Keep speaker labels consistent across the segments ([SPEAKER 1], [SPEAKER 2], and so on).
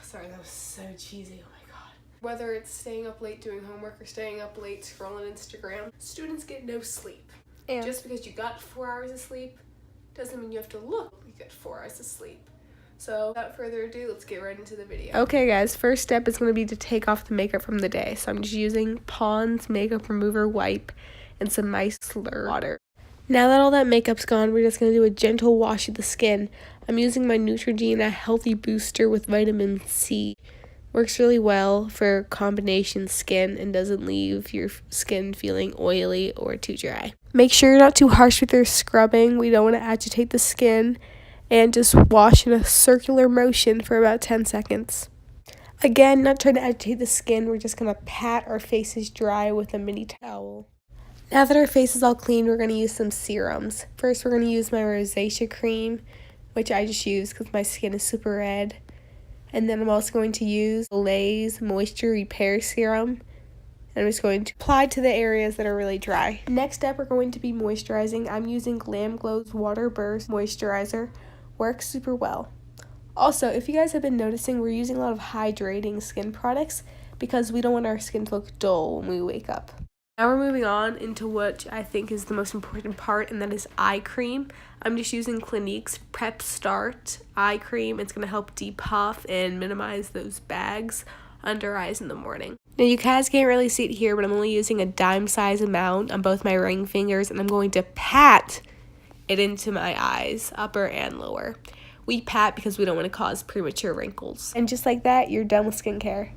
[SPEAKER 1] Sorry, that was so cheesy. Oh my god. Whether it's staying up late doing homework or staying up late scrolling Instagram, students get no sleep. And just because you got 4 hours of sleep doesn't mean you have to look like you get 4 hours of sleep. So without further ado, let's get right into the video. Okay guys, first step is going to be to take off the makeup from the day. So I'm just using Pond's makeup remover wipe and some micellar water. Now that all that makeup's gone, we're just going to do a gentle wash of the skin. I'm using my Neutrogena Healthy Booster with vitamin C. Works really well for combination skin and doesn't leave your skin feeling oily or too dry. Make sure you're not too harsh with your scrubbing. We don't want to agitate the skin. And just wash in a circular motion for about 10 seconds. Again, not trying to agitate the skin, we're just going to pat our faces dry with a mini towel. Now that our face is all clean, we're going to use some serums. First, we're going to use my rosacea cream, which I just use because my skin is super red. And then I'm also going to use Olay's Moisture Repair Serum. And I'm just going to apply to the areas that are really dry. Next up, we're going to be moisturizing. I'm using Glam Glow's Water Burst Moisturizer. Works super well. Also, if you guys have been noticing, we're using a lot of hydrating skin products because we don't want our skin to look dull when we wake up. Now we're moving on into what I think is the most important part, and that is eye cream. I'm just using Clinique's Prep Start eye cream. It's going to help depuff and minimize those bags under eyes in the morning. Now you guys can't really see it here, but I'm only using a dime size amount on both my ring fingers, and I'm going to pat it into my eyes, upper and lower. We pat because we don't want to cause premature wrinkles. And just like that, you're done with skincare.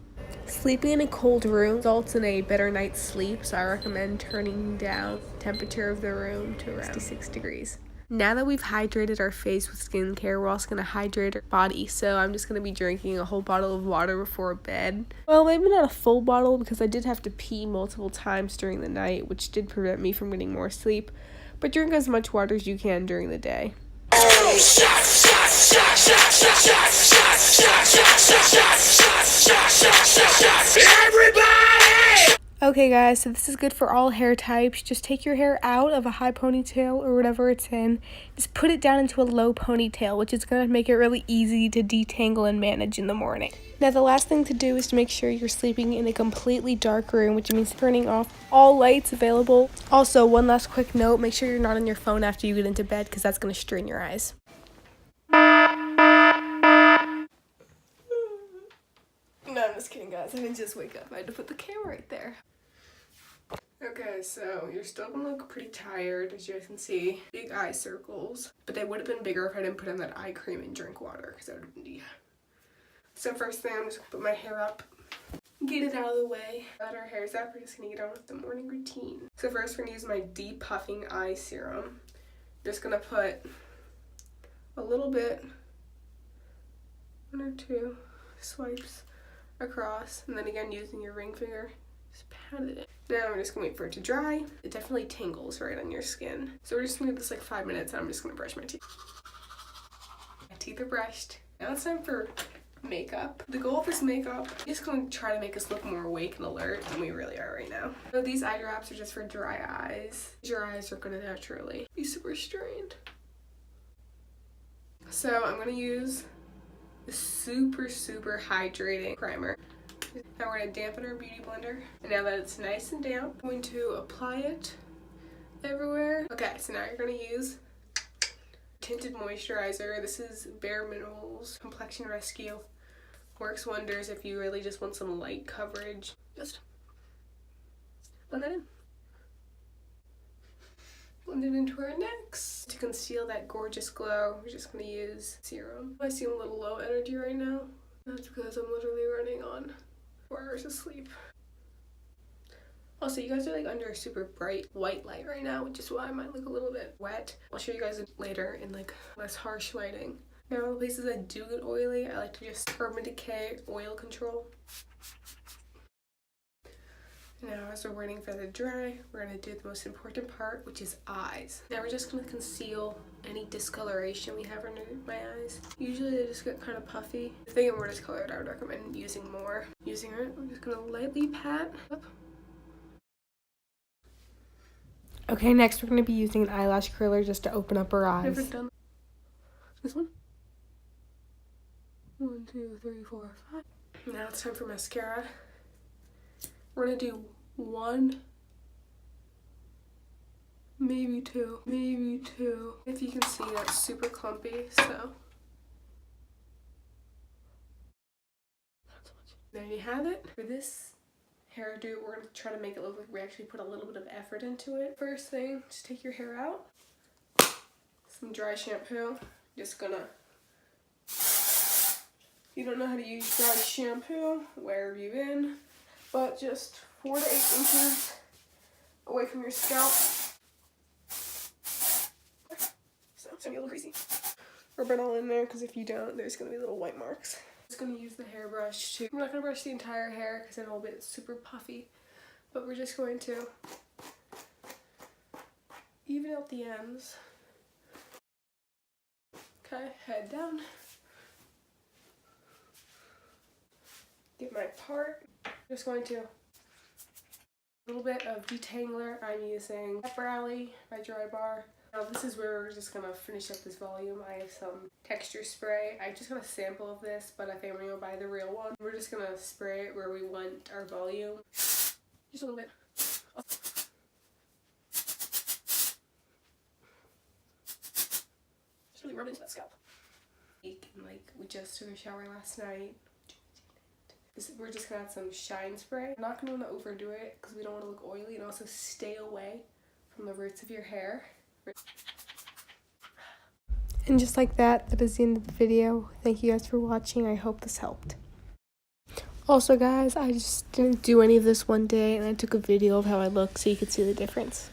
[SPEAKER 1] Sleeping in a cold room results in a better night's sleep, so I recommend turning down the temperature of the room to around 66 degrees. Now that we've hydrated our face with skincare, we're also going to hydrate our body. So I'm just going to be drinking a whole bottle of water before bed. Well, maybe not a full bottle because I did have to pee multiple times during the night, which did prevent me from getting more sleep. But drink as much water as you can during the day. Okay guys, so this is good for all hair types. Just take your hair out of a high ponytail or whatever it's in. Just put it down into a low ponytail, which is going to make it really easy to detangle and manage in the morning. Now the last thing to do is to make sure you're sleeping in a completely dark room, which means turning off all lights available. Also, one last quick note, make sure you're not on your phone after you get into bed because that's going to strain your eyes. No, I'm just kidding guys, I didn't just wake up. I had to put the camera right there. Okay, so you're still gonna look pretty tired, as you guys can see. Big eye circles, but they would have been bigger if I didn't put on that eye cream and drink water, because that would have been, yeah. So first thing, I'm just gonna put my hair up, get it out of the way. Now that our hair's up, we're just gonna get on with the morning routine. So first, we're gonna use my depuffing eye serum. Just gonna put a little bit, 1 or 2 swipes across, and then again using your ring finger, just pat it in. Now we're just gonna wait for it to dry. It definitely tingles right on your skin. So we're just gonna do this like 5 minutes, and I'm just gonna brush my teeth. My teeth are brushed. Now it's time for makeup. The goal of this makeup is just gonna try to make us look more awake and alert than we really are right now. So these eye drops are just for dry eyes. Your eyes are gonna naturally be super strained. So I'm gonna use the super hydrating primer. Now we're going to dampen our beauty blender. And now that it's nice and damp, I'm going to apply it everywhere. Okay, so now you're going to use tinted moisturizer. This is Bare Minerals Complexion Rescue. Works wonders if you really just want some light coverage. Just blend that in. Blend it into our necks. To conceal that gorgeous glow, we're just going to use serum. I seem a little low energy right now. That's because I'm literally running on 4 hours of sleep. Also, you guys are like under a super bright white light right now, which is why I might look a little bit wet. I'll show you guys later in like less harsh lighting. Now, the places that do get oily, I like to just Urban Decay Oil Control. Now, as we're waiting for it to dry, we're going to do the most important part, which is eyes. Now, we're just going to conceal any discoloration we have under my eyes. Usually, they just get kind of puffy. If they get more discolored, I would recommend using more. Using it, I'm just going to lightly pat up. Okay, next we're going to be using an eyelash curler just to open up our eyes. Never done this one. 1, 2, 3, 4, 5. Now it's time for mascara. We're gonna do 1, maybe 2, maybe 2. If you can see, that's super clumpy, so. There you have it. For this hairdo, we're gonna try to make it look like we actually put a little bit of effort into it. First thing, just take your hair out. Some dry shampoo. Just gonna, if you don't know how to use dry shampoo, where have you been? But just 4 to 8 inches away from your scalp. So it's gonna be a little crazy. Rub it all in there, because if you don't, there's gonna be little white marks. I'm just gonna use the hairbrush too. I'm not gonna brush the entire hair because it'll be super puffy, but we're just going to even out the ends. Okay, head down. Get my part. Just going to a little bit of detangler. I'm using Pepper Alley by Dry Bar. Now this is where we're just gonna finish up this volume. I have some texture spray. I just got a sample of this, but I think I'm gonna buy the real one. We're just gonna spray it where we want our volume. Just a little bit. Just really rub it into that scalp. Like, we just took a shower last night. We're just gonna add some shine spray. I'm not gonna want to overdo it because we don't want to look oily, and also stay away from the roots of your hair. And just like that, that is the end of the video. Thank you guys for watching. I hope this helped. Also guys, I just didn't do any of this one day, and I took a video of how I look so you could see the difference.